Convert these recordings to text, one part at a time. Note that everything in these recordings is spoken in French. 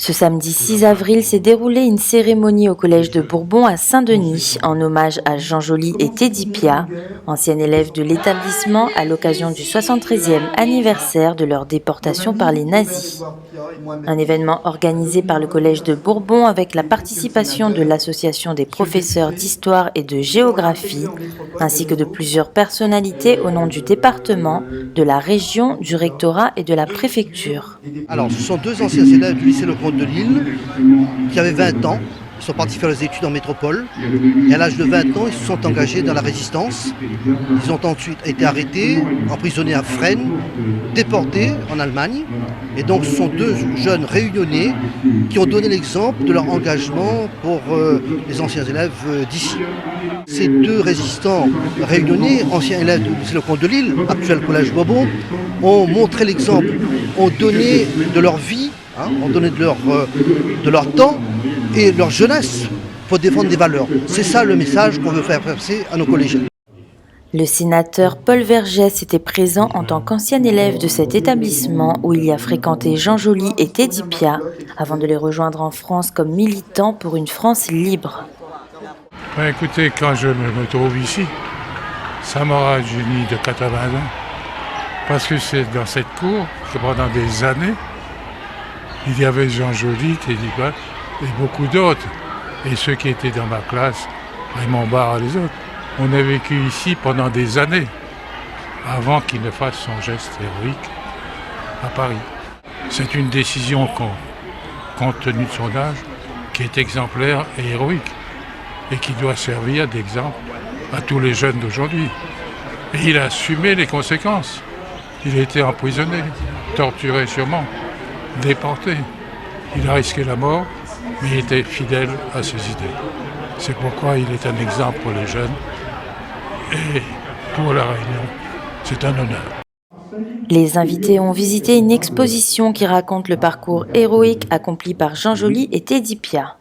Ce samedi 6 avril s'est déroulée une cérémonie au Collège de Bourbon à Saint-Denis en hommage à Jean Joly et Teddy Pia, anciens élèves de l'établissement à l'occasion du 73e anniversaire de leur déportation par les nazis. Un événement organisé par le Collège de Bourbon avec la participation de l'Association des professeurs d'histoire et de géographie, ainsi que de plusieurs personnalités au nom du département, de la région, du rectorat et de la préfecture. Alors, ce sont deux anciens élèves du lycée Le Comte de Lille qui avaient 20 ans. Ils sont partis faire leurs études en métropole. Et à l'âge de 20 ans, ils se sont engagés dans la résistance. Ils ont ensuite été arrêtés, emprisonnés à Fresnes, déportés en Allemagne. Et donc, ce sont deux jeunes réunionnais qui ont donné l'exemple de leur engagement pour les anciens élèves d'ici. Ces deux résistants réunionnais, anciens élèves du lycée Le Comte de Lille, actuel collège Bourbon, ont montré l'exemple, ont donné de leur vie, ont donné de leur temps et leur jeunesse pour défendre des valeurs. C'est ça le message qu'on veut faire passer à nos collégiens. Le sénateur Paul Vergès était présent en tant qu'ancien élève de cet établissement où il y a fréquenté Jean Joly et Teddy Pia avant de les rejoindre en France comme militants pour une France libre. Écoutez, quand je me trouve ici, ça m'aura rajeuni de 80 ans. Parce que c'est dans cette cour que pendant des années, il y avait Jean Joly, Teddy Pia et beaucoup d'autres. Et ceux qui étaient dans ma classe, Raymond Barre et les autres. On a vécu ici pendant des années, avant qu'il ne fasse son geste héroïque à Paris. C'est une décision, compte tenu de son âge, qui est exemplaire et héroïque, et qui doit servir d'exemple à tous les jeunes d'aujourd'hui. Et il a assumé les conséquences. Il a été emprisonné, torturé sûrement, déporté. Il a risqué la mort, mais il était fidèle à ses idées. C'est pourquoi il est un exemple pour les jeunes. Et pour la Réunion, c'est un honneur. Les invités ont visité une exposition qui raconte le parcours héroïque accompli par Jean Joly et Teddy Pia.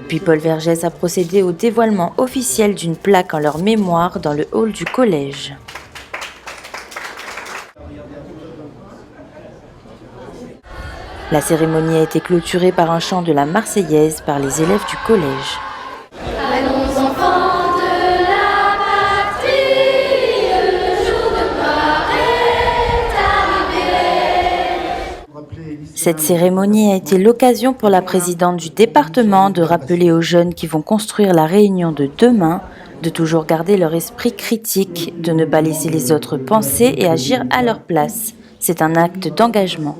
Puis Paul Vergès a procédé au dévoilement officiel d'une plaque en leur mémoire dans le hall du collège. La cérémonie a été clôturée par un chant de la Marseillaise par les élèves du collège. Allons enfants de la patrie, le jour de gloire est arrivé. Cette cérémonie a été l'occasion pour la présidente du département de rappeler aux jeunes qui vont construire la Réunion de demain de toujours garder leur esprit critique, de ne pas laisser les autres penser et agir à leur place. C'est un acte d'engagement.